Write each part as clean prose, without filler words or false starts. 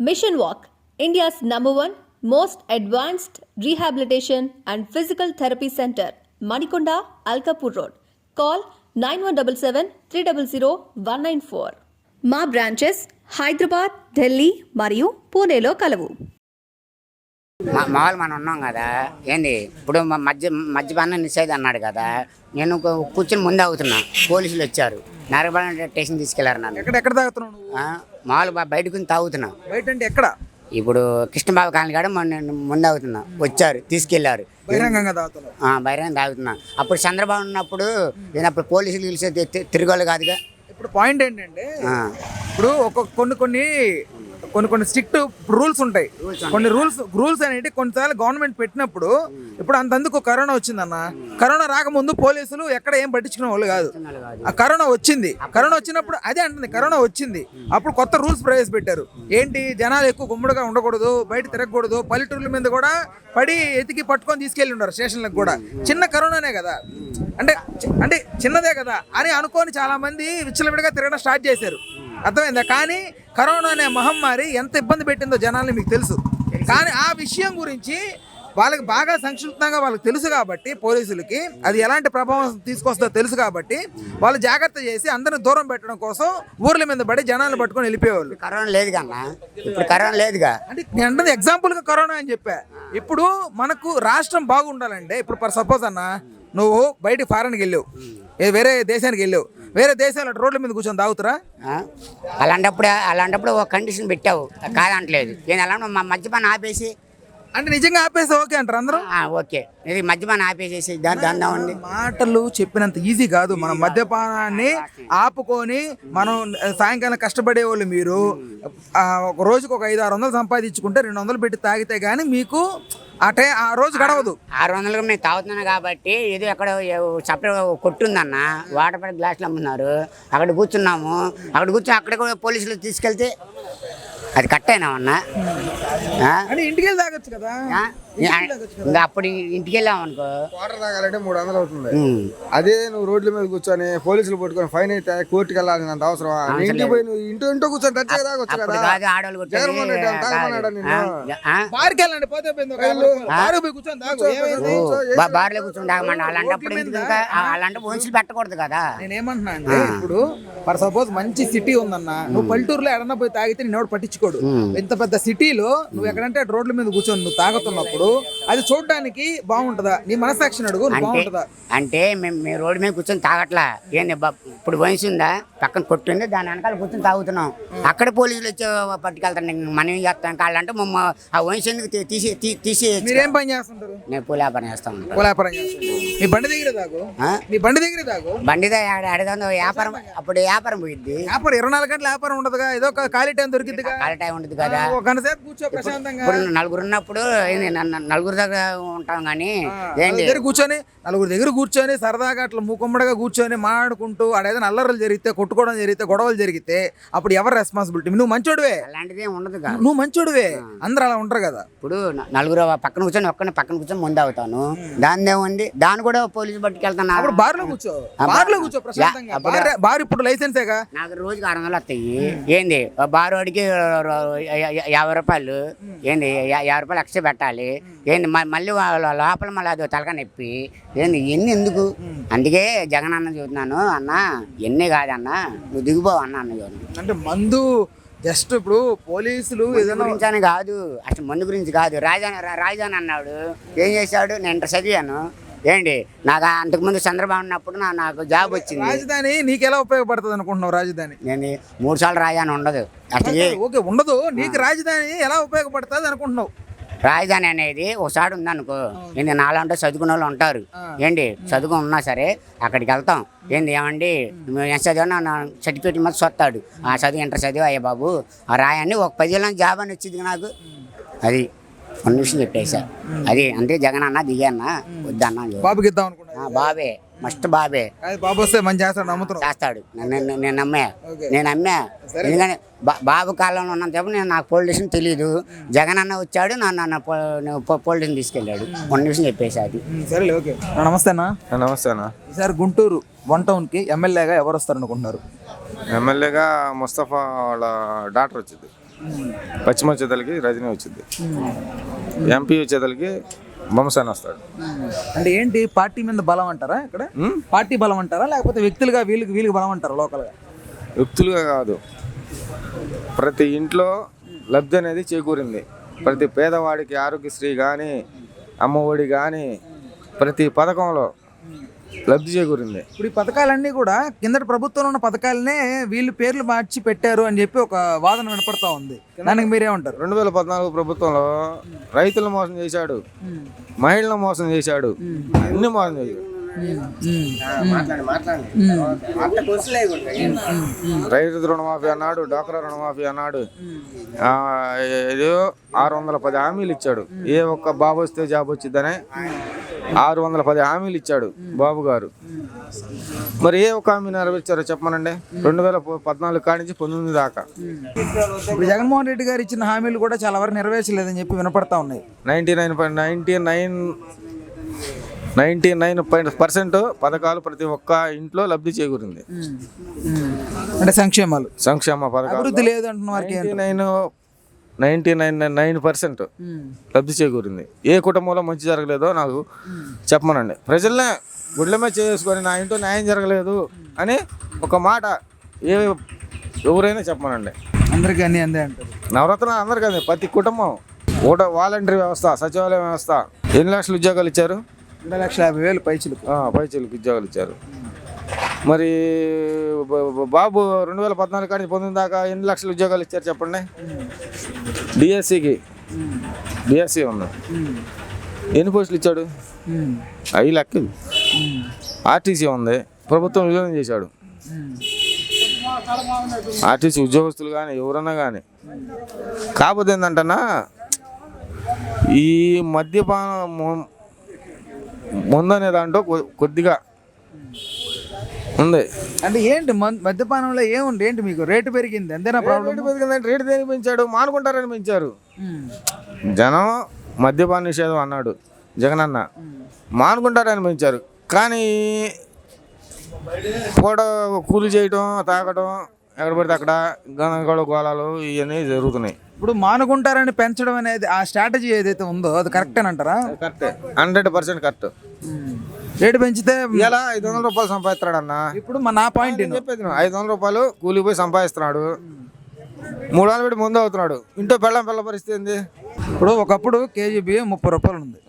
Mission Walk, India's #1 most advanced rehabilitation and physical therapy center, Manikonda, Alkapur Road. Call 9177 300 194. మా branches Hyderabad, Delhi మరియు పూణేలో కలవు. మామూలు మనం ఉన్నాం కదా, ఏంది ఇప్పుడు మద్యపానం నిషేధం అన్నాడు కదా, నేను కూర్చొని ముందు అవుతున్నా, పోలీసులు వచ్చారు, నరకపాలెం స్టేషన్ తీసుకెళ్లారు నన్ను. ఎక్కడ తాగుతున్నావు? మామూలు బయటకు తాగుతున్నా. బయట అంటే ఎక్కడ? ఇప్పుడు కృష్ణబాబు కాలనీ కాడ ముందు అవుతున్నా, వచ్చారు తీసుకెళ్లారు. బహిరంగంగా తాగుతున్నా? బహిరంగ తాగుతున్నా. అప్పుడు చంద్రబాబు ఉన్నప్పుడు నేను అప్పుడు పోలీసులు తెలిసి తిరగోళ్ళు కాదుగా. ఇప్పుడు పాయింట్ ఏంటంటే, ఇప్పుడు కొన్ని స్ట్రిక్ట్ రూల్స్ ఉంటాయి. కొన్ని రూల్స్ అనేవి కొన్నిసార్లు గవర్నమెంట్ పెట్టినప్పుడు, ఇప్పుడు అంతందుకు కరోనా వచ్చిందన్న, కరోనా రాకముందు పోలీసులు ఎక్కడ ఏం పట్టించుకునే వాళ్ళు కాదు. ఆ కరోనా వచ్చినప్పుడు అదే అంటుంది, కరోనా వచ్చింది అప్పుడు కొత్త రూల్స్ ప్రవేశపెట్టారు. ఏంటి, జనాలు ఎక్కువ గుమ్మడిగా ఉండకూడదు, బయట తిరగకూడదు, పల్లెటూర్ల మీద కూడా పడి ఎతికి పట్టుకొని తీసుకెళ్ళి ఉన్నారు స్టేషన్లకు కూడా. చిన్న కరోనానే కదా, అంటే చిన్నదే కదా అని అనుకొని చాలా మంది విచ్చలవిడిగా తిరగడం స్టార్ట్ చేశారు. అర్థమైందా? కానీ కరోనా అనే మహమ్మారి ఎంత ఇబ్బంది పెట్టిందో జనాల్ని మీకు తెలుసు. కానీ ఆ విషయం గురించి వాళ్ళకి బాగా సంక్షిప్తంగా వాళ్ళకి తెలుసు కాబట్టి, పోలీసులకి అది ఎలాంటి ప్రభావం తీసుకొస్తుందో తెలుసు కాబట్టి వాళ్ళు జాగ్రత్త చేసి అందరిని దూరం పెట్టడం కోసం ఊర్ల మీద పడి జనాలను పట్టుకొని వెళ్ళిపోయేవాళ్ళు. కరోనా లేదు కన్నా, ఇప్పుడు కరోనా లేదుగా. అంటే నేను అంటే ఎగ్జాంపుల్గా కరోనా అని చెప్పా. ఇప్పుడు మనకు రాష్ట్రం బాగుండాలంటే, ఇప్పుడు ఫర్ సపోజ్ అన్న, నువ్వు బయట ఫారెన్కి వెళ్ళావు, వేరే దేశానికి వెళ్ళావు, వేరే దేశాల రోడ్ల మీద కూర్చొని తాగుతారా? అలాంటప్పుడు ఒక కండిషన్ పెట్టావు, కాదంటలేదు. నేను అలా మద్యపానం ఆపేసి, అంటే నిజంగా ఆపేసి ఓకే అంటారు అందరూ? ఓకే, ఇది మద్యపానం ఆపేసేసి దాన్ని మాటలు చెప్పినంత ఈజీ కాదు. మనం మద్యపానాన్ని ఆపుకొని మనం సాయంకాలం కష్టపడే వాళ్ళు మీరు ఒక రోజుకు ఒక 500-600 సంపాదించుకుంటే 200 పెట్టి తాగితే గానీ మీకు ఆ రోజు గడవదు. 600 నేను తాగుతున్నాను కాబట్టి, ఏదో ఎక్కడ సపరేట్ కొట్టుందన్న, వాటర్ పడి గ్లాసులు అమ్ముతున్నారు, అక్కడ కూర్చున్నాము. అక్కడ కూడా పోలీసులు తీసుకెళ్తే అది కట్ అయినామన్నా. ఇంటికి వెళ్ళి తాగొచ్చు కదా. ఇంకా అప్పుడు ఇంటికి వెళ్ళాము అనుకో, వాటర్ తాగాలంటే 300 అవుతుంది. అదే నువ్వు రోడ్ల మీద కూర్చొని పోలీసులు పట్టుకొని ఫైన్ అయితే కోర్టుకి వెళ్ళాలి, అంత అవసరం? ఇంటికి పోయి నువ్వు ఇంటో కూర్చొని టచ్గా తాగొచ్చు కదా. ఆడవాళ్ళు బార్కి వెళ్ళండి, పోతే బార్లో కూర్చొని తాగమండి. అలాంటప్పుడు అలాంటి మనుషులు పెట్టకూడదు కదా. నేనేమంటున్నా అంటే, ఇప్పుడు ఫర్ సపోజ్ మంచి సిటీ ఉందన్న, నువ్వు పల్లెటూరులో ఎడన్నా పోయి తాగితే నేను ఎవరు పట్టించుకోడు. ఇంత పెద్ద సిటీలో నువ్వు ఎక్కడంటే రోడ్ల మీద కూర్చొని నువ్వు తాగుతున్నప్పుడు అది చూడడానికి బాగుంటుందా? నీ మనసాక్షిని అడుగు, బాగుంటుందా? అంటే మేము రోడ్డు మీద కూర్చొని తాగట్లా. ఏంది ఇప్పుడు వయసు ఉందా, పక్కన కొట్టింది, దాని వెనకాల కూర్చొని తాగుతున్నాం. అక్కడ పోలీసులు వచ్చి పట్టుకెళ్తాను, మనం ఏం చేస్తాం కాళ్ళంటే ఆ వయసు ఎందుకు తీసి. మీరేం పని చేస్తుంటారు? నేను పూల వ్యాపారం చేస్తాను. మీ బండి దగ్గర తాగు. బండి అడగదు వ్యాపారం, అప్పుడు వ్యాపారం పోయిద్ది. 24 గంటల వ్యాపారం ఉండదుగా, ఏదో ఖాళీ టైం దొరికింది, ఖాళీ టైం ఉంటుంది కదా. ఒక గంట సేపు కూర్చో ప్రశాంతంగా. నలుగురు ఉన్నప్పుడు నలుగురు దగ్గర ఉంటాం, కానీ నలుగురు దగ్గర కూర్చొని సరదాగా అట్లా మూకుమ్మడిగా కూర్చొని మాట్లాడుకుంటూ ఆడేదైనా అల్లర్లు జరిగితే, కొట్టుకోవడం జరిగితే, గొడవలు జరిగితే అప్పుడు ఎవరు రెస్పాన్సిబిలిటీ? నువ్వు మంచోడువే, అలాంటిది ఉండదు. నువ్వు మంచోడువే, అందరూ అలా ఉంటారు కదా. ఇప్పుడు నలుగురు పక్కన కూర్చొని పక్కన కూర్చొని ముందు అవుతాను, దాన్ని ఏముంది, దాన్ని కూడా పోలీసు పట్టుకెళ్తాను. అప్పుడు బార్లో కూర్చో ప్రశాంతంగా. బార్ ఇప్పుడు లైసెన్సేగా. నాకు రోజుకి 600 వస్తాయి. ఏంది బారు వాడికి 50 రూపాయలు, ఏంది 50 రూపాయలు ఎక్స్ట్రా పెట్టాలి. ఏంది మళ్ళీ లోపల మళ్ళీ అది తలక నొప్పి, ఏంది ఎన్ని ఎందుకు? అందుకే జగన్ అన్న చూస్తున్నాను, అన్న ఎన్ని కాదన్న, నువ్వు దిగిపోవు అన్న అంటే మందు జస్ట్ ఇప్పుడు పోలీసులు గురించి కాదు, అసలు మందు గురించి కాదు. రాజధాని అన్నాడు, ఏం చేశాడు? నేను ఇంటర్ చదివాను. ఏంటి, నాకు అంతకుముందు చంద్రబాబు ఉన్నప్పుడు నాకు జాబ్ వచ్చింది. రాజధాని నీకు ఎలా ఉపయోగపడుతుంది అనుకుంటున్నావు? రాజధాని నేను 3 సార్లు రాజధాని ఉండదు అసలు. ఓకే, ఉండదు. నీకు రాజధాని ఎలా ఉపయోగపడుతుంది అనుకుంటున్నావు? రాజధాని అనేది ఒకసారి ఉందనుకో, ఏంటి నాలంటే చదువుకున్న వాళ్ళు ఉంటారు, ఏంటి చదువుకుని ఉన్నా సరే అక్కడికి వెళ్తాం. ఏంది, ఏమండి ఎంత చదివా నా సర్టిఫికేట్ మీద చూస్తాడు, ఆ చదువు ఇంటర్ చదివా అయ్యా బాబు ఆ రాయని, ఒక 10 ఏళ్ళ జాబ్ అని వచ్చింది నాకు. అది కొన్ని విషయం చెప్పేసా. అది అంటే జగన్ అన్న దిగన్న వద్దన్న, బాబుకి ఇద్దాం అనుకున్నా. బాబే మస్ట్ బాబే, బాబు వస్తే మంచి చేస్తాడు. నేను నమ్మా. ఎందుకంటే బాబు కాలంలో ఉన్నంతసేపు నాకు పొలిటీషన్ తెలియదు. జగన్ అన్న వచ్చాడు, నన్ను పొలిటీషన్ తీసుకెళ్ళాడు. కొన్ని నిమిషం చెప్పేసి అది. సరే, ఓకే. నమస్తే అన్న. నమస్తే అన్న. ఈసారి గుంటూరు 1 టౌన్కి ఎమ్మెల్యేగా ఎవరు వస్తారు అనుకుంటున్నారు? ఎమ్మెల్యేగా ముస్తఫా వాళ్ళ డాక్టర్ వచ్చింది. పశ్చిమ వచ్చేతలకి రజనీ వచ్చింది, ఎంపీ వచ్చేతలకి బొమ్మసాని వస్తాడు. అంటే ఏంటి పార్టీ మీద బలం అంటారా ఇక్కడ? పార్టీ బలం అంటారా లేకపోతే వ్యక్తులుగా వీళ్ళకి బలం అంటారా లోకల్గా? వ్యక్తులుగా కాదు, ప్రతి ఇంట్లో లబ్ధి అనేది చేకూరింది. ప్రతి పేదవాడికి ఆరోగ్యశ్రీ కానీ అమ్మఒడి కానీ ప్రతి పథకంలో లబ్ధి చేకూరింది. ఇప్పుడు ఈ పథకాలన్నీ కూడా కిందటి ప్రభుత్వంలో ఉన్న పథకాలనే వీళ్ళు పేర్లు మార్చి పెట్టారు అని చెప్పి ఒక వాదన వినపడతా ఉంది. దానికి మీరేమంటారు? 2014 ప్రభుత్వంలో రైతులను మోసం చేశాడు, మహిళలను మోసం చేశాడు, అన్ని మోసం చేశాడు. రైతు రుణమాఫీ అన్నాడు, డ్వాక్రా రుణమాఫీ అన్నాడు, ఏదో 610 హామీలు ఇచ్చాడు. ఏ ఒక్క బాబు వస్తే జాబ్ వచ్చిందనే 610 హామీలు ఇచ్చాడు బాబు గారు. మరి ఏ ఒక్క హామీ నెరవేర్చారో చెప్పమనండి. 2014 కాడి నుంచి 19 దాకా. ఇప్పుడు జగన్మోహన్ రెడ్డి గారు ఇచ్చిన హామీలు కూడా చాలా వరకు నెరవేర్చలేదని చెప్పి వినపడతా ఉన్నాయి. 99% పథకాలు ప్రతి ఒక్క ఇంట్లో లబ్ధి చేకూరింది. అంటే సంక్షేమ పథకాలు అభివృద్ధి లేదు అంటున్న వారికి 99% లబ్ధి చేకూరింది. ఏ కుటుంబంలో మంచి జరగలేదో నాకు చెప్పమనండి. ప్రజల్నే గుడ్ల మీద చేసుకొని నా ఇంట్లో న్యాయం జరగలేదు అని ఒక మాట ఎవరైనా చెప్పమనండి. అందరికీ అన్నీ అందే అంటారు. నవరత్నాలు అందరికీ అంది. ప్రతి కుటుంబం వాలంటరీ వ్యవస్థ, సచివాలయ వ్యవస్థ. ఎన్ని లక్షల ఉద్యోగాలు ఇచ్చారు? 2,50,000 పైచీలకు ఉద్యోగాలు ఇచ్చారు. మరి బాబు 2014 కానీ 19 దాకా ఎన్ని లక్షల ఉద్యోగాలు ఇచ్చారు చెప్పండి. డిఎస్సి ఉంది, ఎన్ని పోస్టులు ఇచ్చాడు? 5 లక్షలు. ఆర్టీసీ ఉంది, ప్రభుత్వం విలీనం చేశాడు. ఆర్టీసీ ఉద్యోగస్తులు కానీ ఎవరన్నా కానీ. కాకపోతే ఏంటంటన్నా ఈ మద్యపానం ముందు అనే దాంట్లో కొద్దిగా ఉంది. అంటే ఏంటి మద్యపానంలో ఏముంది? ఏంటి మీకు రేటు పెరిగింది అంతేనా ప్రాబ్లం? రేటు పెరిగిందంటే రేటు దేనికి పెంచాడు? మానుకుంటారని పెంచారు. జనం మద్యపాన నిషేధం అన్నాడు జగనన్న, మానుకుంటారని పెంచారు. కానీ కూడా కూలి చేయటం, తాగటం, ఎక్కడ పడితే అక్కడ గణగోళ గోళాలు ఇవన్నీ జరుగుతున్నాయి. ఇప్పుడు మానుకుంటారని పెంచడం అనేది ఆ స్ట్రాటజీ ఏదైతే ఉందో అది కరెక్టేనంటారా? కరెక్టే, 100% కరెక్ట్. రేటు పెంచితే ఇలా 500 రూపాయలు సంపాదిస్తున్నాడు అన్న. ఇప్పుడు నా పాయింట్ చెప్పేది 500 రూపాయలు కూలికి పోయి సంపాదిస్తున్నాడు, 300 పెట్టి ముందు అవుతున్నాడు. ఇంట్లో పిల్ల పరిస్థితి ఏంది? ఇప్పుడు ఒకప్పుడు కేజీ బియ్యం 30 రూపాయలు ఉంది,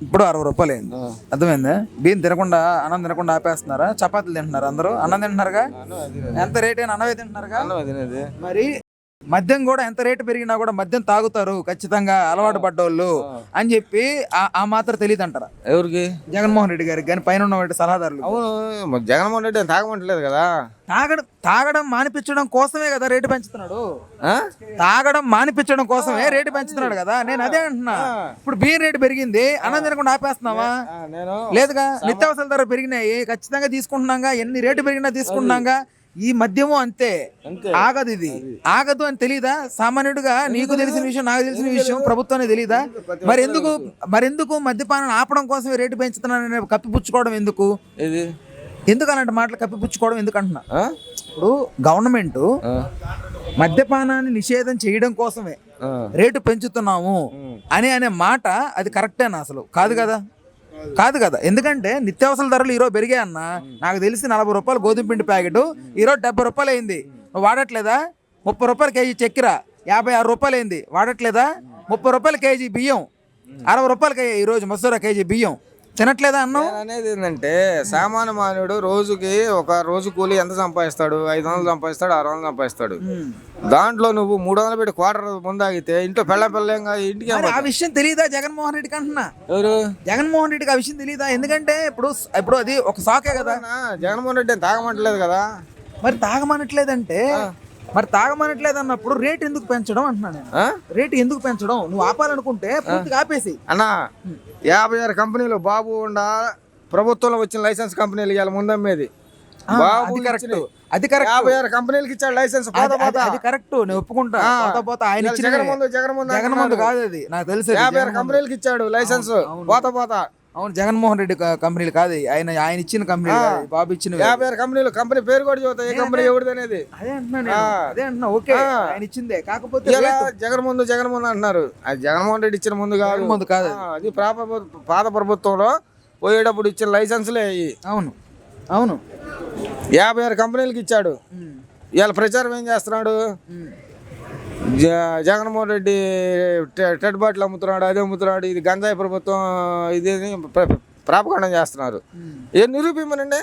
ఇప్పుడు 60 రూపాయలు అయింది. అర్థమైందా? బియ్యం తినకుండా అన్నం తినకుండా ఆపేస్తున్నారా? చపాతీలు తింటున్నారు అందరూ, అన్నం తింటున్నారుగా. ఎంత రేట్ అయినా అన్నమే తింటున్నారుగా. మరి మద్యం కూడా ఎంత రేటు పెరిగినా కూడా మద్యం తాగుతారు ఖచ్చితంగా అలవాటు పడ్డోళ్ళు అని చెప్పి ఆ మాత్రం తెలియదు అంటారా? ఎవరికి? జగన్మోహన్ రెడ్డి గారికి కానీ పైన ఉన్న సలహాదారులు. అవును, జగన్మోహన్ రెడ్డి తాగమంటలేదు కదా. తాగడం మానిపించడం కోసమే కదా రేటు పెంచుతున్నాడు. తాగడం మానిపించడం కోసమే రేటు పెంచుతున్నాడు కదా. నేను అదే అంటున్నా. ఇప్పుడు బియ్యం రేటు పెరిగింది, అన్నం తినకుండా ఆపేస్తున్నావా? లేదుగా. నిత్యావసరాల ధర పెరిగినాయి, ఖచ్చితంగా తీసుకుంటున్నాగా. ఎన్ని రేటు పెరిగినా తీసుకుంటున్నాగా. ఈ మద్యము అంతే, ఆగదు. ఇది ఆగదు అని తెలీదా సామాన్యుడిగా? నీకు తెలిసిన విషయం, నాకు తెలిసిన విషయం ప్రభుత్వానికి తెలీదా? మరెందుకు మద్యపానం ఆపడం కోసమే రేటు పెంచుతున్నానని కప్పిపుచ్చుకోవడం ఎందుకు? ఎందుకు అలాంటి మాటలు కప్పిపుచ్చుకోవడం ఎందుకు అంటున్నా? ఇప్పుడు గవర్నమెంట్ మద్యపానాన్ని నిషేధం చేయడం కోసమే రేటు పెంచుతున్నాము అనే మాట అది కరెక్టేనా? అసలు కాదు కదా. ఎందుకంటే నిత్యావసర ధరలు ఈరోజు పెరిగాయి అన్న. నాకు తెలిసి 40 రూపాయలు గోధుమ పిండి ప్యాకెట్ ఈరోజు 70 రూపాయలు అయింది. నువ్వు వాడట్లేదా? 30 రూపాయలు కేజీ చక్కెర 56 రూపాయలు అయింది, వాడట్లేదా? 30 రూపాయలు కేజీ బియ్యం, 60 రూపాయలకి ఈరోజు మసూరా కేజీ బియ్యం తినట్లేదా అన్నం? అనేది ఏంటంటే సామాన్య మానవుడు రోజుకి ఒక రోజు కూలి ఎంత సంపాదిస్తాడు? 500 సంపాదిస్తాడు, 600 సంపాదిస్తాడు. దాంట్లో నువ్వు 300 పెట్టి క్వార్టర్ ముందాగితే ఇంట్లో పెళ్ళంగా ఇంటికి ఆ విషయం తెలియదా జగన్మోహన్ రెడ్డికి అంటున్నా? ఎవరు? జగన్మోహన్ రెడ్డికి ఆ విషయం తెలియదా? ఎందుకంటే ఇప్పుడు అది ఒక సాకే కదా. జగన్మోహన్ రెడ్డి తాగమంటలేదు కదా. మరి తాగమనట్లేదు అన్నప్పుడు రేట్ ఎందుకు పెంచడం అంటున్నా నేను. రేటు ఎందుకు పెంచడం? నువ్వు ఆపాలనుకుంటే పూర్తిగా ఆపేసి. అన్నా 56 కంపెనీలు బాబు ఉండా ప్రభుత్వంలో వచ్చిన లైసెన్స్ కంపెనీలు ఇవాళ ముందమ్మేది. అది కరెక్ట్. 56 కంపెనీలకి ఇచ్చాడు లైసెన్స్. అది కరెక్ట్, నేను ఒప్పుకుంటా. ఆయన జగన్ ముందు కాదు అది, నాకు తెలుసు. 56 కంపెనీలకి ఇచ్చాడు లైసెన్స్. పోతా అవును, జగన్మోహన్ రెడ్డి కంపెనీలు కాదు, ఆయన ఇచ్చిన కంపెనీ, బాబు ఇచ్చిన 56 కంపెనీలు, కంపెనీ పేరు కూడా చదువుతాయి, ఏ కంపెనీ ఎవరిది అనేది. అదే అంటున్నా ఓకే, ఆయన ఇచ్చిందే. కాకపోతే ఇలా జగన్ ముందు అంటున్నారు, అది జగన్మోహన్ రెడ్డి ఇచ్చిన ముందు కాదు. ముందు కాదు, అది పాత ప్రభుత్వంలో పోయేటప్పుడు ఇచ్చిన లైసెన్సులే అయ్యి. అవును అవును, 56 కంపెనీలకు ఇచ్చాడు. ఇవాళ ప్రచారం ఏం చేస్తున్నాడు, జగన్మోహన్ రెడ్డి టెడ్ బాటిల్ అమ్ముతున్నాడు, అది అమ్ముతున్నాడు, ఇది గంజాయి ప్రభుత్వం, ఇది ప్రాపకాండం చేస్తున్నారు. ఏం నిరూపిమ్మనండి,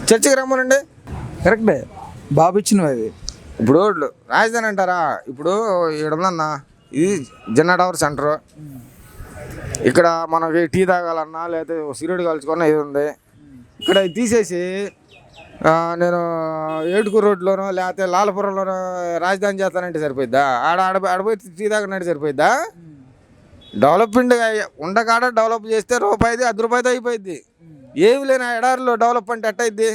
చర్చకి రమ్మనండి. కరెక్టే, బాబు ఇచ్చినవి అవి. ఇప్పుడు రాజధాని అంటారా, ఇప్పుడు ఈడుందన్నా, ఇది జిన్నా టవర్ సెంటరు. ఇక్కడ మనకి టీ తాగాలన్నా లేకపోతే సిగరెట్ కాల్చుకున్నా ఇది ఉంది. ఇక్కడ ఇది తీసేసి నేను ఏటుకూరు రోడ్లోనో లేకపోతే లాలపురంలోనో రాజధాని చేస్తానంటే సరిపోయిద్దా? ఆడపోయి టీ తాగనంటే సరిపోయిద్దా? డెవలప్మెంట్ ఉండకాడ డెవలప్ చేస్తే రూపాయిది 10 రూపాయలతో అయిపోయింది. ఏమి లేని ఎడారిలో డెవలప్ అంటే ఎట్టయిద్ది?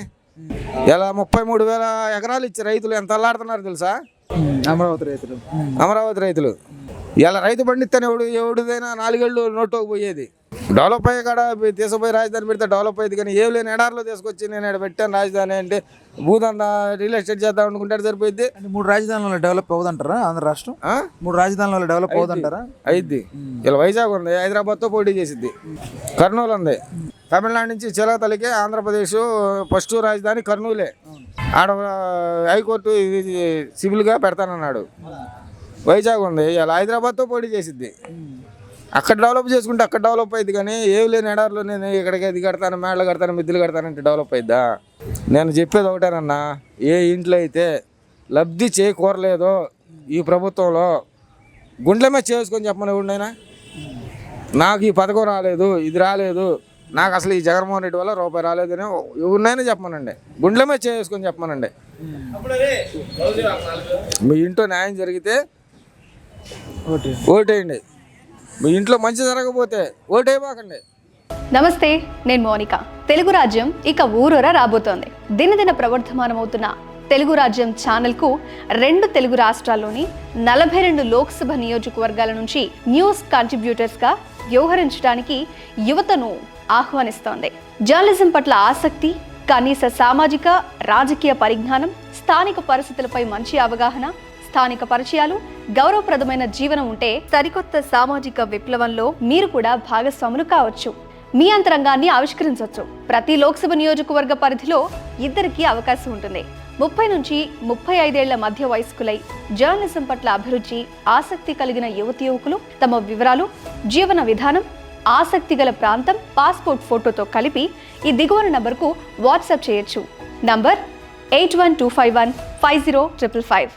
ఇలా 33,000 ఎకరాలు ఇచ్చి రైతులు ఎంత అల్లాడుతున్నారు తెలుసా? అమరావతి రైతులు ఇలా రైతు పండిస్తాను ఎవడిదైనా 4 ఏళ్ళు నోట్లోకి పోయేది. డెవలప్ అయ్యే కాడ తీసుకుపోయి రాజధాని పెడితే డెవలప్ అయ్యేది, కానీ ఏం లేని ఎడారిలో తీసుకొచ్చి నేను ఇక్కడ పెట్టాను రాజధాని అంటే భూదందా రియల్ ఎస్టేట్ చేద్దాం అనుకుంటే సరిపోయింది. 3 రాజధానులలో డెవలప్ అవుదంటారా ఆంధ్ర రాష్ట్రం? 3 రాజధానులలో డెవలప్ అవుదంటారా? అయిద్ది. ఇలా వైజాగ్ ఉంది, హైదరాబాద్తో పోటీ చేసిద్ది. కర్నూలు ఉంది, తమిళనాడు నుంచి చిలకతలికి ఆంధ్రప్రదేశ్ ఫస్ట్ రాజధాని కర్నూలే. ఆడ హైకోర్టు ఇది సివిల్గా పెడతానన్నాడు. వైజాగ్ ఉంది, ఇలా హైదరాబాద్తో పోటీ చేసిద్ది. అక్కడ డెవలప్ చేసుకుంటే అక్కడ డెవలప్ అయింది, కానీ ఏమి లేని ఎడారిలో నేను ఇక్కడికి ఇది కడతాను, మేడలు కడతాను, మిద్దులు కడతానంటే డెవలప్ అయిద్దా? నేను చెప్పేది ఒకటేనన్నా, ఏ ఇంట్లో అయితే లబ్ధి చేకూరలేదో ఈ ప్రభుత్వంలో గుండెల మీద చేసుకొని చెప్పమని ఎవరినైనా, నాకు ఈ పథకం రాలేదు, ఇది రాలేదు, నాకు అసలు ఈ జగన్మోహన్ రెడ్డి వల్ల రూపాయి రాలేదని ఎవరినైనా చెప్పమనండి, గుండెల మీద చేసుకొని చెప్పమనండి. మీ ఇంట్లో న్యాయం జరిగితే ఓటేయండి, మీ ఇంట్లో మంచి జరగకపోతే ఓటేయబాకండి. నమస్తే, నేను మోనిక. తెలుగు రాజ్యం ఇక ఊరూరా రాబోతోంది. దినదిన ప్రవర్ధమానమవుతున్న తెలుగు రాజ్యం ఛానల్కు 2 తెలుగు రాష్ట్రాల్లోని 42 లోక్సభ నియోజకవర్గాల నుంచి న్యూస్ కంట్రిబ్యూటర్స్గా వ్యవహరించడానికి యువతను ఆహ్వానిస్తోంది. జర్నలిజం పట్ల ఆసక్తి, కనీస సామాజిక రాజకీయ పరిజ్ఞానం, స్థానిక పరిస్థితులపై మంచి అవగాహన, స్థానిక పరిచయాలు, గౌరవప్రదమైన జీవనం ఉంటే సరికొత్త సామాజిక విప్లవంలో మీరు కూడా భాగస్వాములు కావచ్చు. మీ అంతరంగాన్ని ఆవిష్కరించవచ్చు. ప్రతి లోక్సభ నియోజకవర్గ పరిధిలో 2కి అవకాశం ఉంటుంది. 30 నుంచి 35 ఏళ్ల మధ్య వయస్కులై జర్నలిజం పట్ల అభిరుచి, ఆసక్తి కలిగిన యువకులు తమ వివరాలు, జీవన విధానం, ఆసక్తి గల ప్రాంతం, పాస్పోర్ట్ ఫోటోతో కలిపి ఈ దిగువన నంబర్కు వాట్సాప్ చేయొచ్చు. నంబర్ 8125150555.